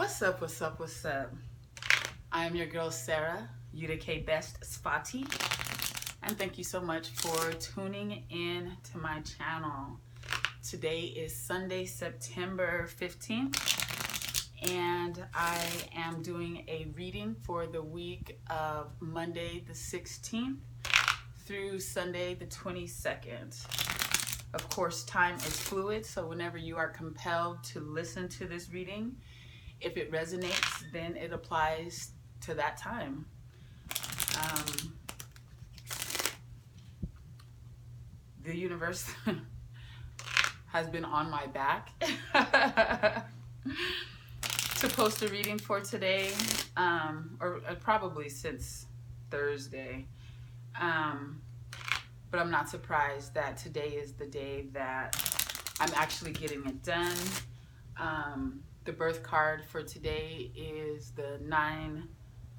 What's up, what's up, what's up? I am your girl Sarah, UDK Best Spotty, and thank you so much for tuning in to my channel. Today is Sunday, September 15th, and I am doing a reading for the week of Monday the 16th through Sunday the 22nd. Of course, time is fluid, so whenever you are compelled to listen to this reading, if it resonates, then it applies to that time. The universe has been on my back to post a reading for today, or probably since Thursday. But I'm not surprised that today is the day that I'm actually getting it done. The birth card for today is the 9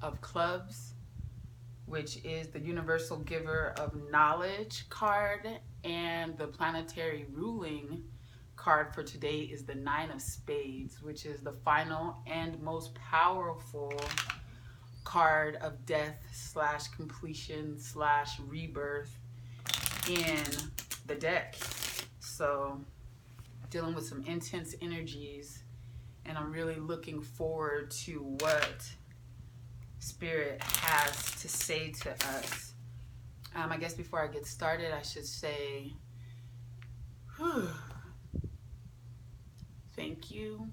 of Clubs, which is the Universal Giver of Knowledge card, and the planetary ruling card for today is the 9 of Spades, which is the final and most powerful card of death slash completion slash rebirth in the deck. So dealing with some intense energies, and I'm really looking forward to what Spirit has to say to us. I guess before I get started, I should say, thank you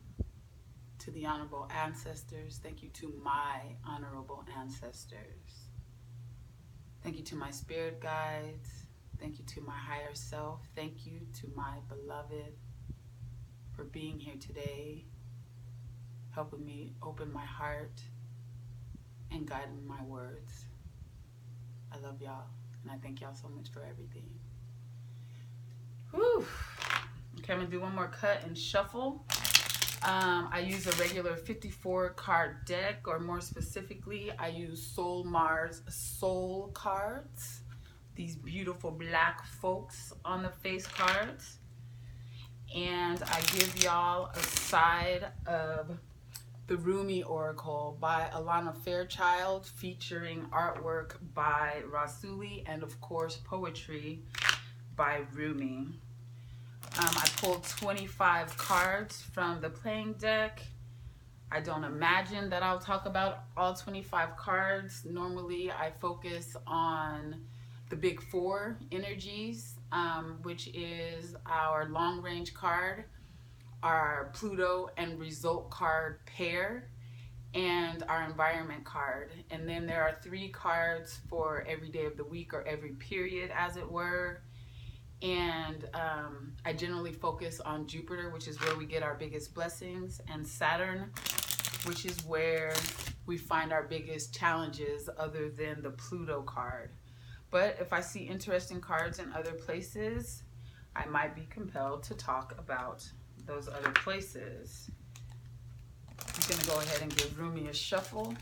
to the honorable ancestors. Thank you to my honorable ancestors. Thank you to my spirit guides. Thank you to my higher self. Thank you to my beloved for being here today, helping me open my heart and guiding my words. I love y'all, and I thank y'all so much for everything. Whew. Okay, I'm gonna do one more cut and shuffle. I use a regular 54 card deck, or more specifically, I use Soul Mars soul cards. These beautiful black folks on the face cards. And I give y'all a side of the Rumi Oracle by Alana Fairchild, featuring artwork by Rasuli and of course poetry by Rumi. I pulled 25 cards from the playing deck. I don't imagine that I'll talk about all 25 cards. Normally I focus on the big four energies, which is our long range card, our Pluto and result card pair, and our environment card. And then there are 3 cards for every day of the week, or every period as it were. And I generally focus on Jupiter, which is where we get our biggest blessings, and Saturn, which is where we find our biggest challenges other than the Pluto card. But if I see interesting cards in other places, I might be compelled to talk about those other places. I'm going to go ahead and give Rumi a shuffle.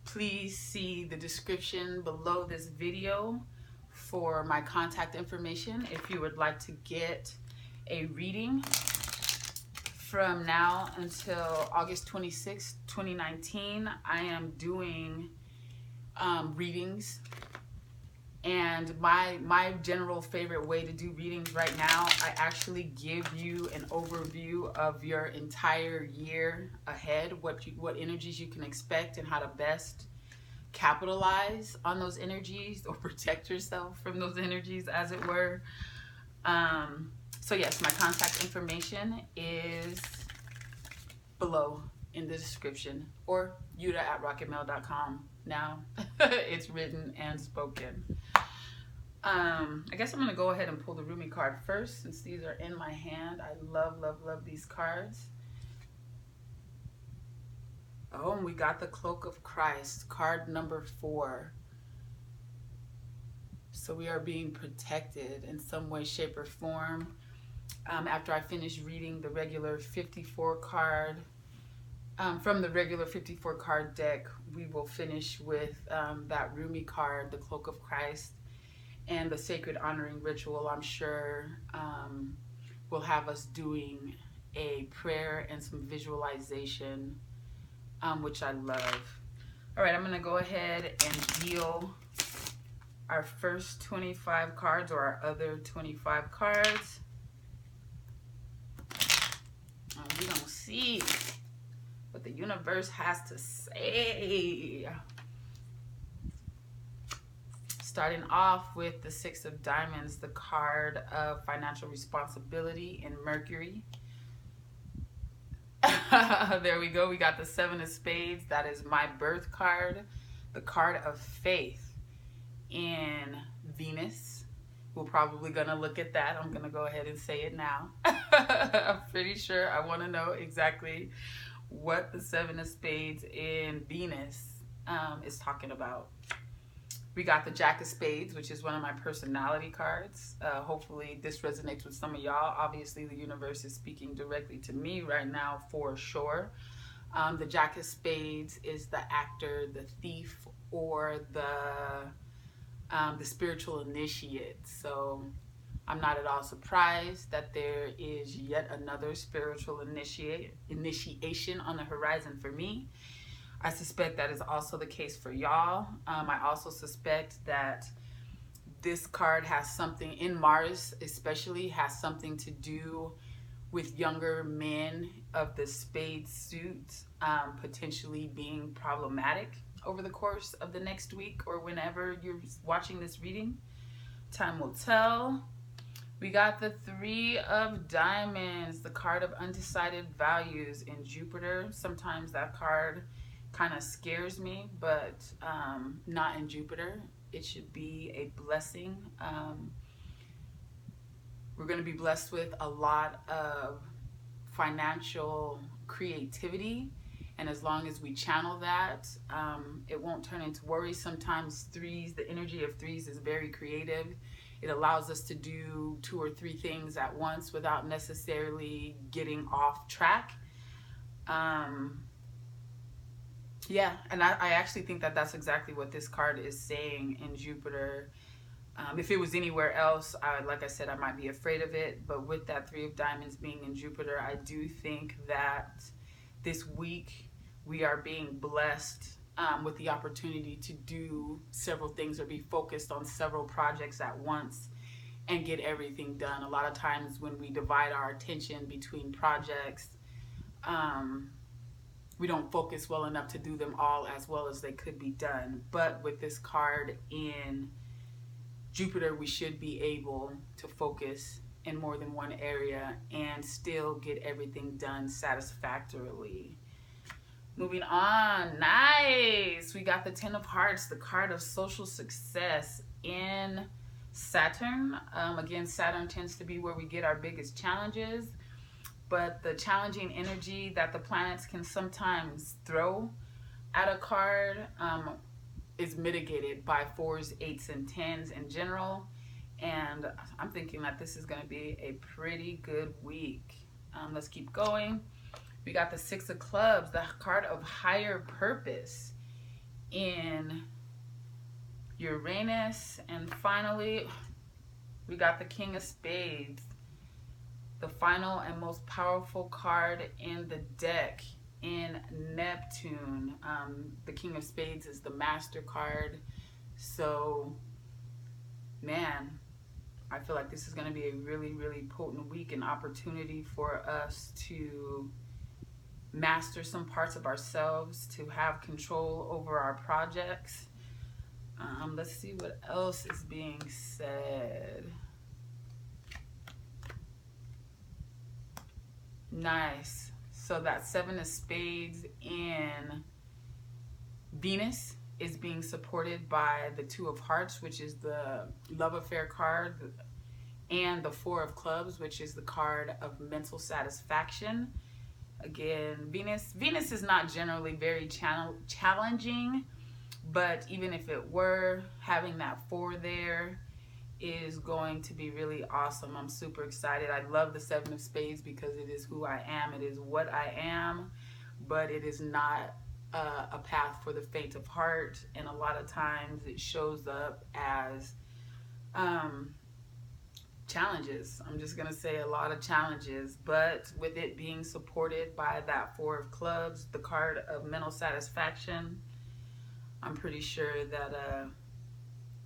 Please see the description below this video for my contact information if you would like to get a reading. From now until August 26, 2019, I am doing readings. And my general favorite way to do readings right now, I actually give you an overview of your entire year ahead, what energies you can expect, and how to best capitalize on those energies, or protect yourself from those energies, as it were. So yes, my contact information is below in the description, or yuda@rocketmail.com. Now it's written and spoken. I guess I'm going to go ahead and pull the Rumi card first, since these are in my hand. I love, love, love these cards. Oh, and we got the Cloak of Christ, card number 4. So we are being protected in some way, shape, or form. After I finish reading the regular 54 card, from the regular 54 card deck, we will finish with that Rumi card, the Cloak of Christ, and the Sacred Honoring Ritual. I'm sure will have us doing a prayer and some visualization, which I love. All right, I'm going to go ahead and deal our first 25 cards, or our other 25 cards. We're going to see what the universe has to say. Starting off with the Six of Diamonds, the card of financial responsibility in Mercury. There we go. We got the Seven of Spades. That is my birth card. The card of faith in Venus. We're probably going to look at that. I'm going to go ahead and say it now. I'm pretty sure I want to know exactly what the Seven of Spades in Venus is talking about. We got the Jack of Spades, which is one of my personality cards. Hopefully this resonates with some of y'all. Obviously the universe is speaking directly to me right now for sure. The Jack of Spades is the actor, the thief, or the spiritual initiate. So I'm not at all surprised that there is yet another spiritual initiation on the horizon for me. I suspect that is also the case for y'all. I also suspect that this card has something, in Mars especially, has something to do with younger men of the spade suit potentially being problematic over the course of the next week or whenever you're watching this reading. Time will tell. We got the Three of Diamonds, the card of undecided values in Jupiter. Sometimes that card kind of scares me, but not in Jupiter. It should be a blessing. We're going to be blessed with a lot of financial creativity, and as long as we channel that, it won't turn into worry. Sometimes threes, the energy of threes is very creative. It allows us to do 2 or 3 things at once without necessarily getting off track. Yeah, and I actually think that that's exactly what this card is saying in Jupiter. If it was anywhere else, like I said, I might be afraid of it. But with that Three of Diamonds being in Jupiter, I do think that this week we are being blessed with the opportunity to do several things or be focused on several projects at once and get everything done. A lot of times when we divide our attention between projects, we don't focus well enough to do them all as well as they could be done. But with this card in Jupiter, we should be able to focus in more than one area and still get everything done satisfactorily. Moving on, nice. We got the Ten of Hearts, the card of social success in Saturn. Again, Saturn tends to be where we get our biggest challenges. But the challenging energy that the planets can sometimes throw at a card is mitigated by 4s, 8s, and 10s in general. And I'm thinking that this is going to be a pretty good week. Let's keep going. We got the Six of Clubs, the card of higher purpose in Uranus. And finally, we got the King of Spades, the final and most powerful card in the deck in Neptune. The King of Spades is the master card. So, man, I feel like this is going to be a really, really potent week, an opportunity for us to master some parts of ourselves, to have control over our projects. Let's see what else is being said. Nice. So that Seven of Spades in Venus is being supported by the Two of Hearts, which is the love affair card, and the Four of Clubs, which is the card of mental satisfaction. Again, Venus is not generally very challenging, but even if it were, having that 4 there is going to be really awesome. I'm super excited. I love the Seven of Spades because it is who I am. It is what I am, but it is not a path for the faint of heart. And a lot of times it shows up as challenges. I'm just going to say a lot of challenges, but with it being supported by that Four of Clubs, the card of mental satisfaction, I'm pretty sure that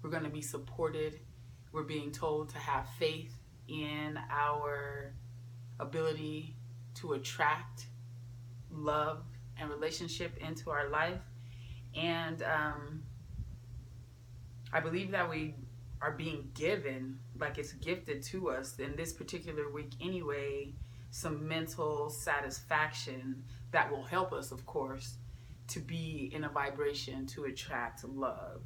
we're going to be supported. We're being told to have faith in our ability to attract love and relationship into our life. And I believe that we are being given, like it's gifted to us in this particular week anyway, some mental satisfaction that will help us, of course, to be in a vibration to attract love.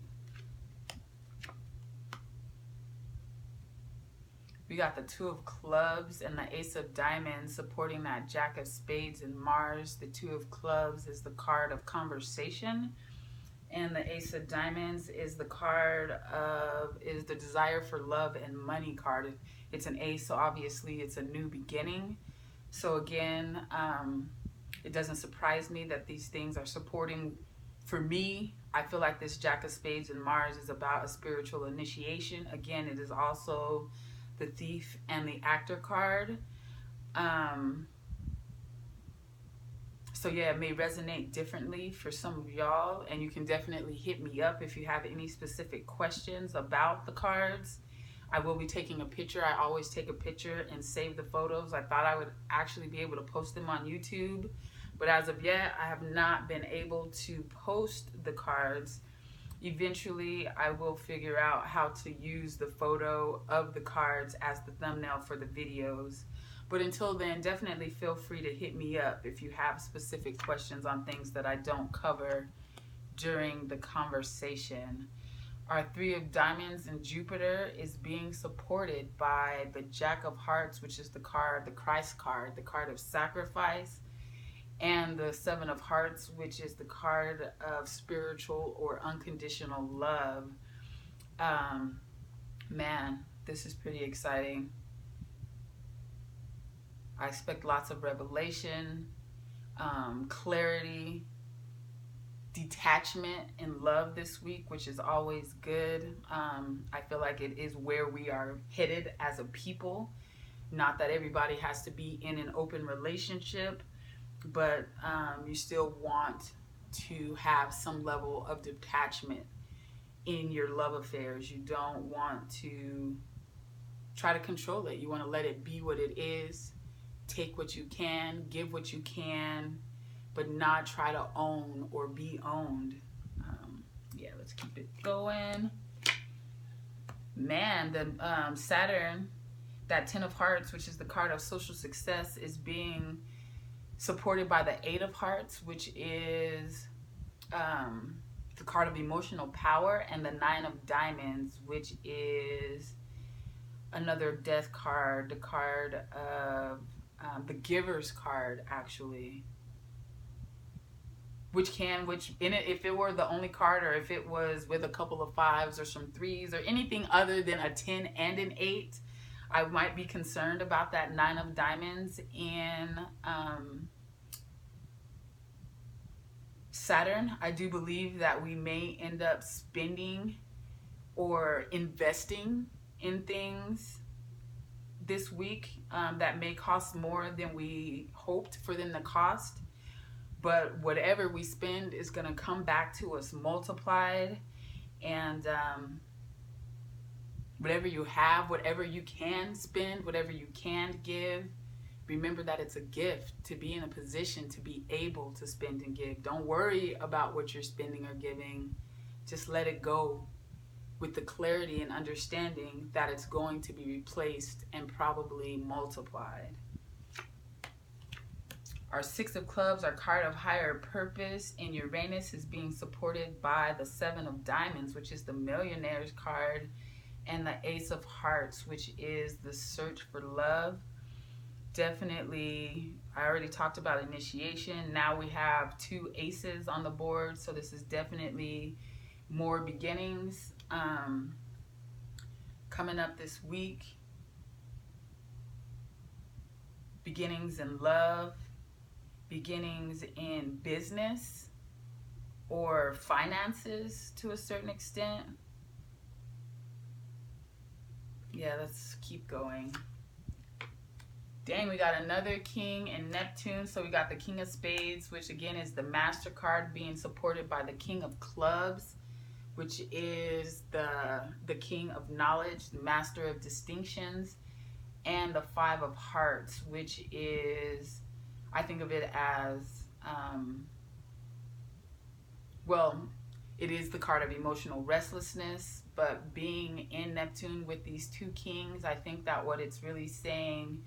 We got the Two of Clubs and the Ace of Diamonds supporting that Jack of Spades and Mars. The Two of Clubs is the card of conversation, and the Ace of Diamonds is the card of, is the desire for love and money card. It's an ace, so obviously it's a new beginning. So again, it doesn't surprise me that these things are supporting. For me, I feel like this Jack of Spades and Mars is about a spiritual initiation. Again, it is also the Thief and the Actor card. So yeah, it may resonate differently for some of y'all, and you can definitely hit me up if you have any specific questions about the cards. I will be taking a picture. I always take a picture and save the photos. I thought I would actually be able to post them on YouTube, but as of yet, I have not been able to post the cards. Eventually, I will figure out how to use the photo of the cards as the thumbnail for the videos. But until then, definitely feel free to hit me up if you have specific questions on things that I don't cover during the conversation. Our Three of Diamonds and Jupiter is being supported by the Jack of Hearts, which is the card, the Christ card, the card of sacrifice, and the Seven of Hearts, which is the card of spiritual or unconditional love. Man, this is pretty exciting. I expect lots of revelation, clarity, detachment, and love this week, which is always good. I feel like it is where we are headed as a people. Not that everybody has to be in an open relationship, but you still want to have some level of detachment in your love affairs. You don't want to try to control it. You want to let it be what it is. Take what you can, give what you can, but not try to own or be owned. Yeah, let's keep it going. Man, the Saturn, that Ten of Hearts, which is the card of social success, is being supported by the Eight of Hearts, which is the card of emotional power, and the Nine of Diamonds, which is another death card, the card of the Giver's card, actually, which in it, if it were the only card, or if it was with a couple of fives or some threes or anything other than a 10 and an 8, I might be concerned about that Nine of Diamonds in Saturn. I do believe that we may end up spending or investing in things this week that may cost more than we hoped for them to cost, but whatever we spend is going to come back to us multiplied. And whatever you have, whatever you can spend, whatever you can give, remember that it's a gift to be in a position to be able to spend and give. Don't worry about what you're spending or giving. Just let it go, with the clarity and understanding that it's going to be replaced and probably multiplied. Our Six of Clubs, our card of higher purpose in Uranus, is being supported by the Seven of Diamonds, which is the Millionaire's card, and the Ace of Hearts, which is the search for love. Definitely, I already talked about initiation. Now we have two aces on the board, so this is definitely more beginnings coming up this week. Beginnings in love, beginnings in business or finances to a certain extent. Yeah, let's keep going. Dang, we got another king in Neptune. So we got the King of Spades, which again is the Master card, being supported by the King of Clubs, which is the King of Knowledge, the Master of Distinctions, and the Five of Hearts, which is, I think of it as, well, it is the card of emotional restlessness, but being in Neptune with these two kings, I think that what it's really saying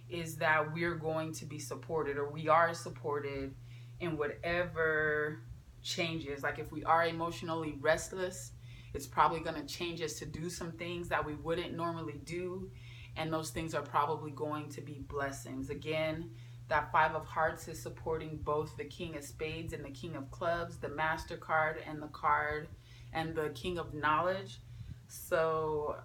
is that we're going to be supported, or we are supported in whatever changes. Like if we are emotionally restless, it's probably going to change us to do some things that we wouldn't normally do, and those things are probably going to be blessings. Again, that Five of Hearts is supporting both the King of Spades and the King of Clubs, the Master card and the card and the King of Knowledge. So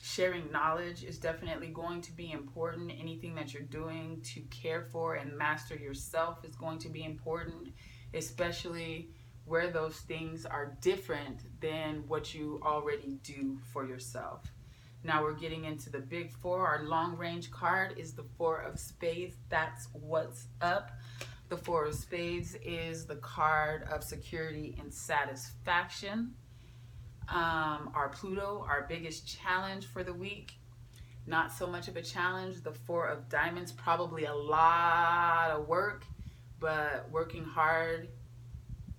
sharing knowledge is definitely going to be important. Anything that you're doing to care for and master yourself is going to be important, especially where those things are different than what you already do for yourself. Now we're getting into the big four. Our long range card is the Four of Spades. That's what's up. The Four of Spades is the card of security and satisfaction. Our Pluto, our biggest challenge for the week. Not so much of a challenge. The Four of Diamonds, probably a lot of work, but working hard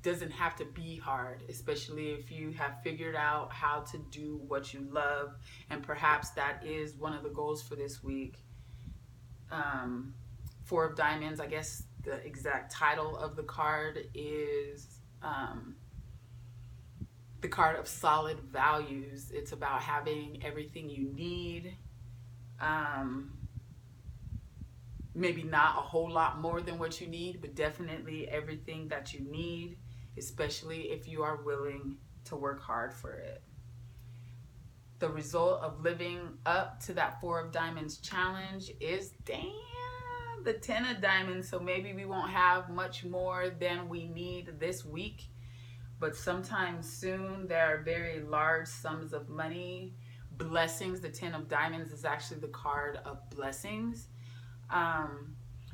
doesn't have to be hard, especially if you have figured out how to do what you love, and perhaps that is one of the goals for this week. Four of Diamonds, I guess the exact title of the card is the card of solid values. It's about having everything you need, maybe not a whole lot more than what you need, but definitely everything that you need, especially if you are willing to work hard for it. The result of living up to that Four of Diamonds challenge is, damn, the Ten of Diamonds. So maybe we won't have much more than we need this week, but sometime soon there are very large sums of money. Blessings. The Ten of Diamonds is actually the card of blessings.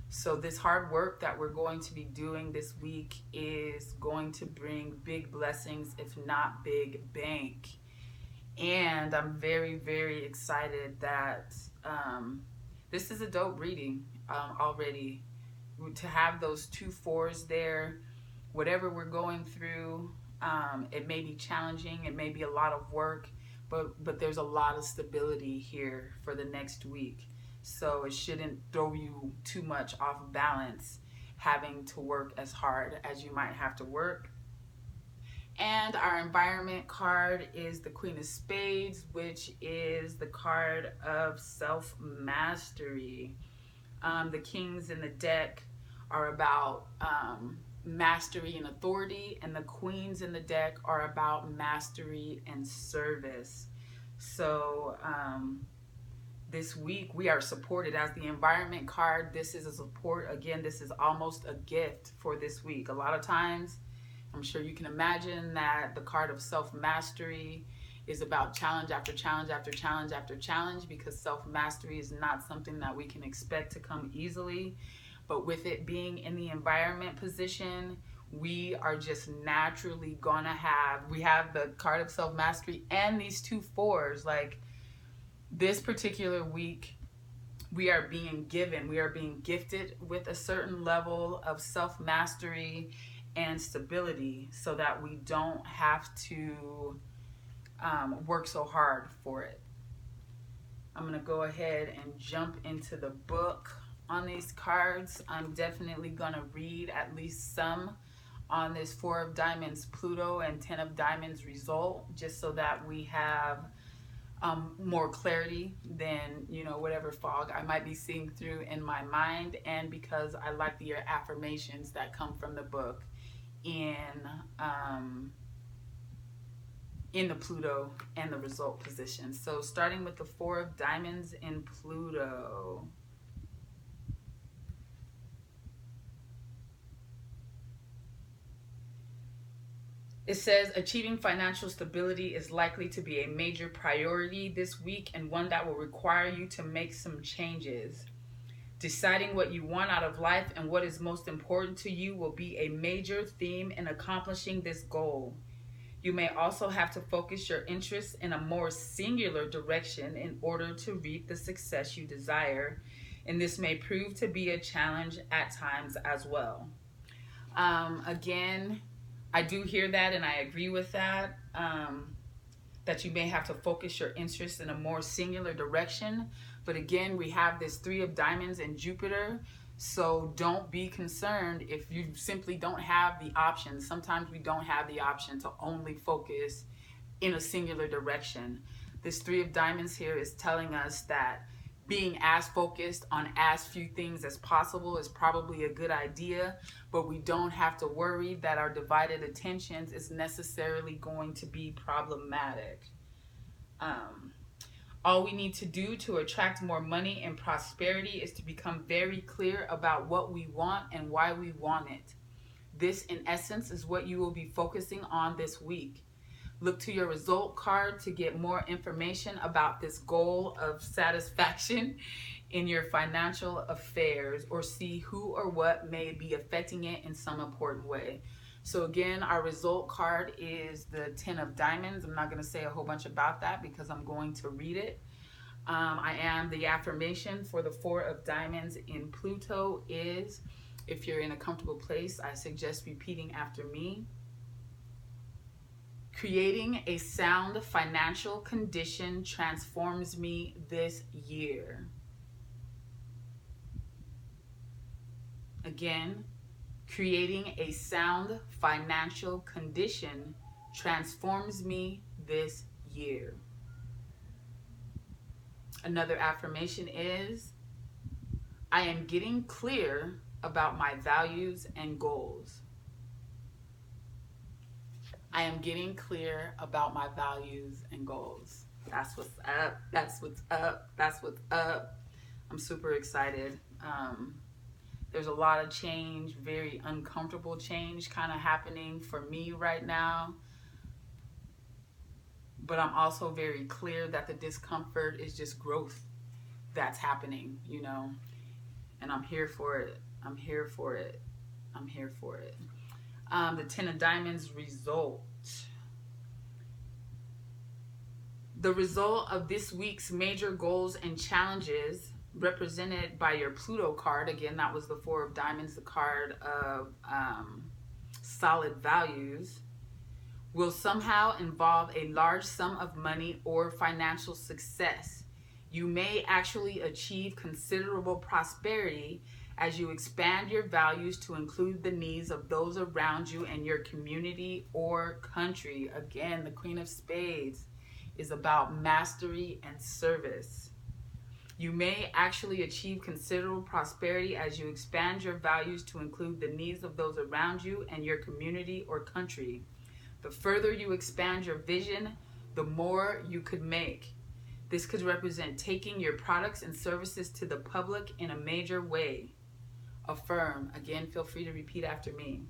So this hard work that we're going to be doing this week is going to bring big blessings, if not big bank. And I'm very, very excited that this is a dope reading already. To have those two fours there, whatever we're going through, it may be challenging, it may be a lot of work, but there's a lot of stability here for the next week. So it shouldn't throw you too much off balance having to work as hard as you might have to work. And our environment card is the Queen of Spades, which is the card of self-mastery. The kings in the deck are about mastery and authority, and the queens in the deck are about mastery and service. So this week we are supported as the environment card. This is a support. Again, this is almost a gift for this week. A lot of times, I'm sure you can imagine that the card of self-mastery is about challenge after challenge after challenge after challenge, because self-mastery is not something that we can expect to come easily. But with it being in the environment position, we are just naturally gonna we have the card of self-mastery and these two fours. Like this particular week, we are being gifted with a certain level of self-mastery and stability, so that we don't have to work so hard for it. I'm gonna go ahead and jump into the book on these cards. I'm definitely gonna read at least some on this Four of Diamonds Pluto and Ten of Diamonds result, just so that we have more clarity than, you know, whatever fog I might be seeing through in my mind, and because I like the affirmations that come from the book in the Pluto and the result position. So starting with the Four of Diamonds in Pluto. It says achieving financial stability is likely to be a major priority this week and one that will require you to make some changes. Deciding what you want out of life and what is most important to you will be a major theme in accomplishing this goal. You may also have to focus your interests in a more singular direction in order to reap the success you desire, and this may prove to be a challenge at times as well. Again, I do hear that and I agree with that. That you may have to focus your interest in a more singular direction. But again, we have this Three of Diamonds in Jupiter. So don't be concerned if you simply don't have the option. Sometimes we don't have the option to only focus in a singular direction. This Three of Diamonds here is telling us that being as focused on as few things as possible is probably a good idea, but we don't have to worry that our divided attentions is necessarily going to be problematic. All we need to do to attract more money and prosperity is to become very clear about what we want and why we want it. This, in essence, is what you will be focusing on this week. Look to your result card to get more information about this goal of satisfaction in your financial affairs, or see who or what may be affecting it in some important way. So again, our result card is the 10 of Diamonds. I'm not going to say a whole bunch about that because I'm going to read it. I am the affirmation for the 4 of Diamonds in Pluto is, if you're in a comfortable place, I suggest repeating after me. Creating a sound financial condition transforms me this year. Again, creating a sound financial condition transforms me this year. Another affirmation is, I am getting clear about my values and goals. I am getting clear about my values and goals. That's what's up. That's what's up. That's what's up. I'm super excited. There's a lot of change, very uncomfortable change kind of happening for me right now. But I'm also very clear that the discomfort is just growth that's happening, you know. And I'm here for it. I'm here for it. I'm here for it. The 10 of Diamonds result. The result of this week's major goals and challenges, represented by your Pluto card. Again, that was the 4 of Diamonds, the card of solid values, will somehow involve a large sum of money or financial success. You may actually achieve considerable prosperity as you expand your values to include the needs of those around you and your community or country. Again, the Queen of Spades is about mastery and service. You may actually achieve considerable prosperity as you expand your values to include the needs of those around you and your community or country. The further you expand your vision, the more you could make. This could represent taking your products and services to the public in a major way. Affirm. Again, feel free to repeat after me.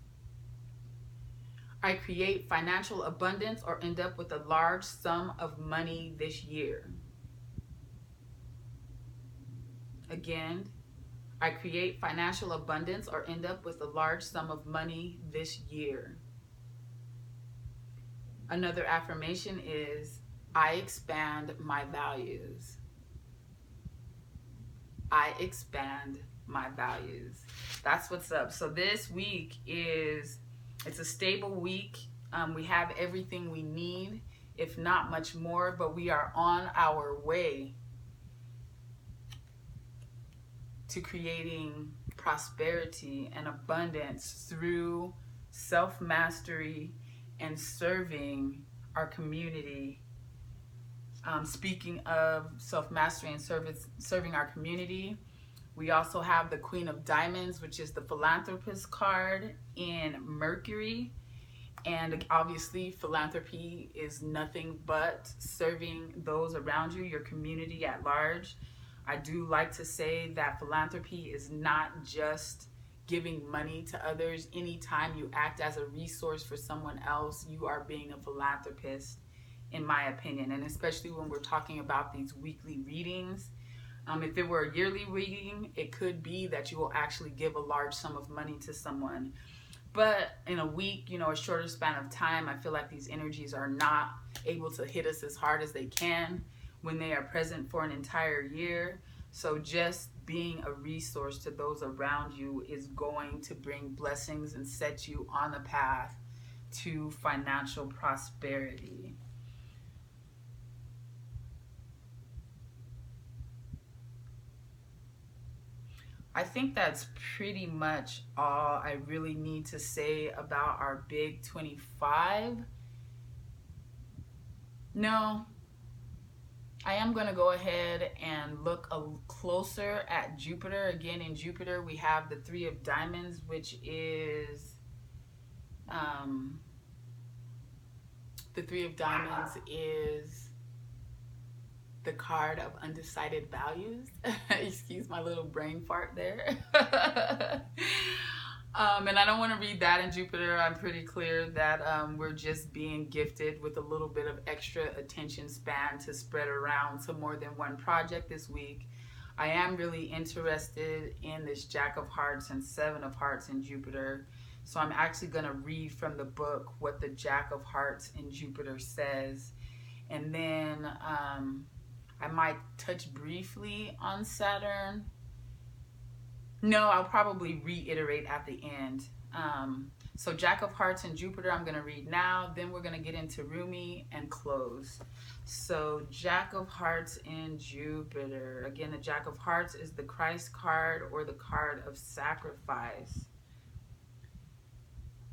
I create financial abundance or end up with a large sum of money this year. Again, I create financial abundance or end up with a large sum of money this year. Another affirmation is, I expand my values. I expand my values. That's what's up. So this week it's a stable week. We have everything we need, if not much more, but we are on our way to creating prosperity and abundance through self-mastery and serving our community. Speaking of self-mastery and serving our community, we also have the Queen of Diamonds, which is the philanthropist card in Mercury. And obviously, philanthropy is nothing but serving those around you, your community at large. I do like to say that philanthropy is not just giving money to others. Anytime you act as a resource for someone else, you are being a philanthropist, in my opinion. And especially when we're talking about these weekly readings. If it were a yearly reading, it could be that you will actually give a large sum of money to someone. But in a week, you know, a shorter span of time, I feel like these energies are not able to hit us as hard as they can when they are present for an entire year. So just being a resource to those around you is going to bring blessings and set you on the path to financial prosperity. I think that's pretty much all I really need to say about our big 25. No, I am going to go ahead and look a closer at Jupiter. Again, in Jupiter, we have the Three of Diamonds, which is, the Three of Diamonds is the card of undecided values. Excuse my little brain fart there. And I don't want to read that in Jupiter. I'm pretty clear that we're just being gifted with a little bit of extra attention span to spread around to more than one project this week. I am really interested in this Jack of Hearts and Seven of Hearts in Jupiter. So I'm actually going to read from the book what the Jack of Hearts in Jupiter says. And then I might touch briefly on Saturn. No, I'll probably reiterate at the end. So Jack of Hearts and Jupiter, I'm going to read now. Then we're going to get into Rumi and close. So Jack of Hearts in Jupiter. Again, the Jack of Hearts is the Christ card, or the card of sacrifice.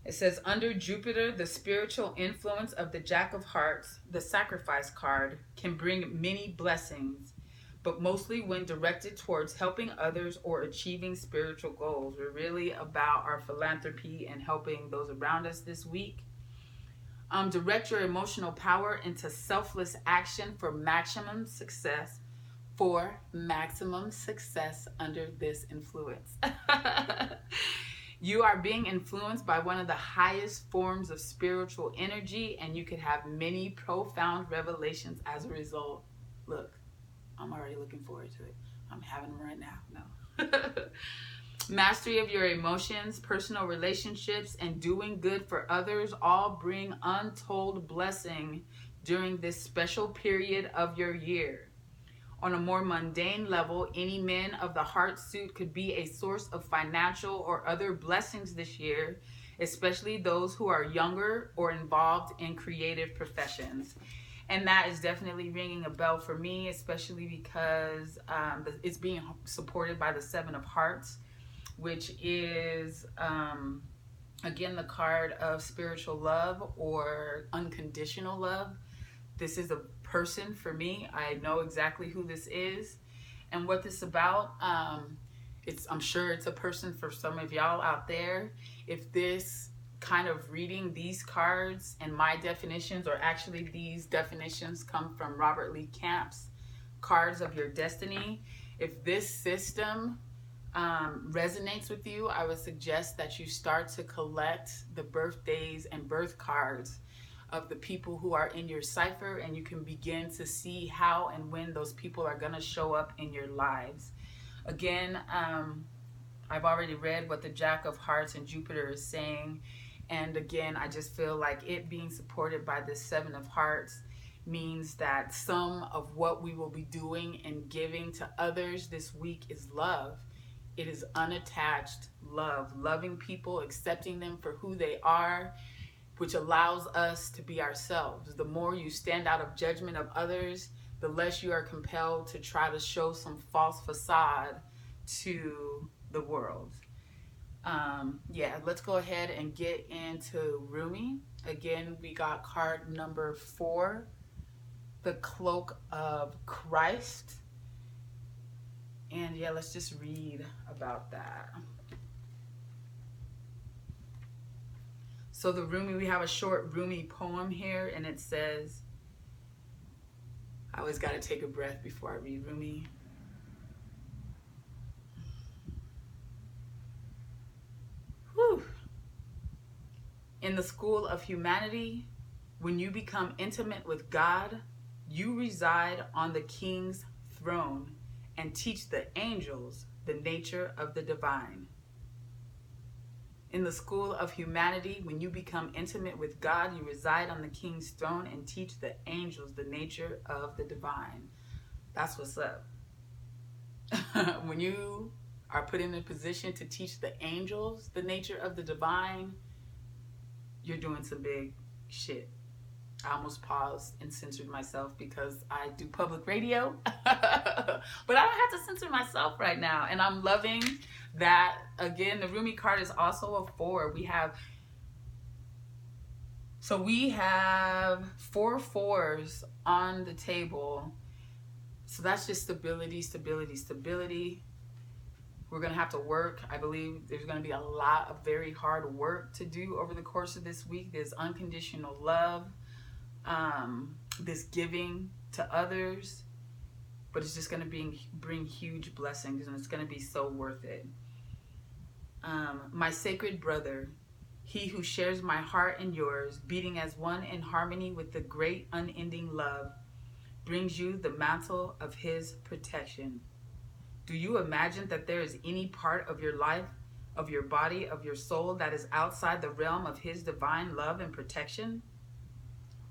It says, under Jupiter, the spiritual influence of the Jack of Hearts, the sacrifice card, can bring many blessings, but mostly when directed towards helping others or achieving spiritual goals. We're really about our philanthropy and helping those around us this week. Direct your emotional power into selfless action for maximum success. Under this influence. You are being influenced by one of the highest forms of spiritual energy, and you could have many profound revelations as a result. Look, I'm already looking forward to it. I'm having them right now. No. Mastery of your emotions, personal relationships, and doing good for others all bring untold blessing during this special period of your year. On a more mundane level, any men of the heart suit could be a source of financial or other blessings this year, especially those who are younger or involved in creative professions. And that is definitely ringing a bell for me, especially because it's being supported by the Seven of Hearts, which is, again, the card of spiritual love or unconditional love. This is a person for me. I know exactly who this is and what this is about. I'm sure it's a person for some of y'all out there. If this kind of reading, these cards and my definitions, or actually these definitions come from Robert Lee Camp's Cards of Your Destiny. If this system resonates with you, I would suggest that you start to collect the birthdays and birth cards of the people who are in your cipher, and you can begin to see how and when those people are going to show up in your lives. Again, I've already read what the Jack of Hearts and Jupiter is saying, and again, I just feel like it being supported by the Seven of Hearts means that some of what we will be doing and giving to others this week is love. It is unattached love, loving people, accepting them for who they are, which allows us to be ourselves. The more you stand out of judgment of others, the less you are compelled to try to show some false facade to the world. Yeah, let's go ahead and get into Rumi. Again, we got card number 4, the Cloak of Christ. And yeah, let's just read about that. So the Rumi, we have a short Rumi poem here, and it says, I always got to take a breath before I read Rumi. In the school of humanity, when you become intimate with God, you reside on the King's throne and teach the angels the nature of the divine. In the school of humanity, when you become intimate with God, you reside on the King's throne and teach the angels the nature of the divine. That's what's up. When you are put in a position to teach the angels the nature of the divine, you're doing some big shit. I almost paused and censored myself because I do public radio. But I don't have to censor myself right now. And I'm loving that. Again, the Rumi card is also a 4. We have 4 4s on the table. So that's just stability, stability, stability. We're going to have to work. I believe there's going to be a lot of very hard work to do over the course of this week. There's unconditional love, this giving to others, but it's just going to bring huge blessings, and it's going to be so worth it. My sacred brother, he who shares my heart and yours, beating as one in harmony with the great unending love, brings you the mantle of his protection. Do you imagine that there is any part of your life, of your body, of your soul that is outside the realm of his divine love and protection?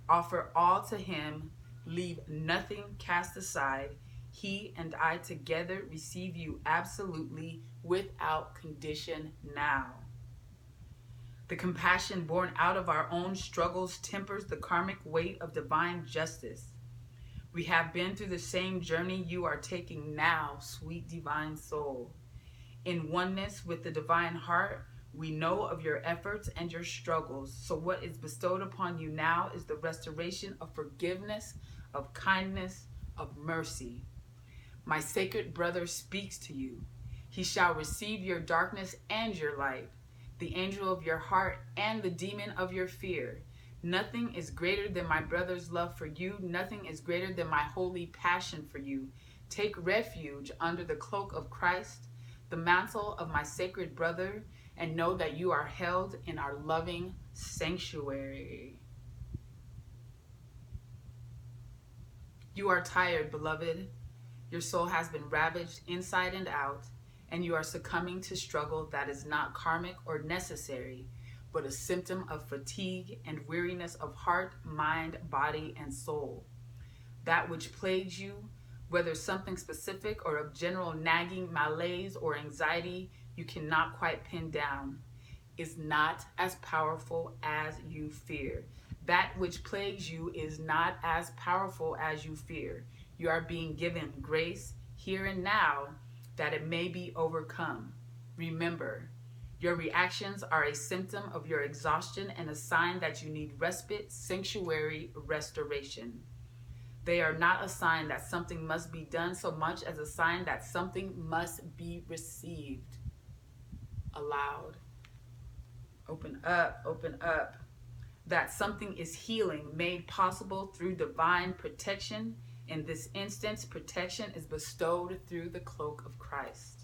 Offer all to him, leave nothing cast aside. He and I together receive you absolutely without condition now. The compassion born out of our own struggles tempers the karmic weight of divine justice. We have been through the same journey you are taking now, sweet divine soul. In oneness with the divine heart, we know of your efforts and your struggles. So what is bestowed upon you now is the restoration of forgiveness, of kindness, of mercy. My sacred brother speaks to you. He shall receive your darkness and your light, the angel of your heart and the demon of your fear. Nothing is greater than my brother's love for you. Nothing is greater than my holy passion for you. Take refuge under the cloak of Christ, the mantle of my sacred brother, and know that you are held in our loving sanctuary. You are tired, beloved. Your soul has been ravaged inside and out, and you are succumbing to struggle that is not karmic or necessary, but a symptom of fatigue and weariness of heart, mind, body, and soul. That which plagues you, whether something specific or of general nagging malaise or anxiety you cannot quite pin down, is not as powerful as you fear. That which plagues you is not as powerful as you fear. You are being given grace here and now that it may be overcome. Remember, your reactions are a symptom of your exhaustion and a sign that you need respite, sanctuary, restoration. They are not a sign that something must be done so much as a sign that something must be received. Allowed. Open up, open up. That something is healing, made possible through divine protection. In this instance, protection is bestowed through the cloak of Christ.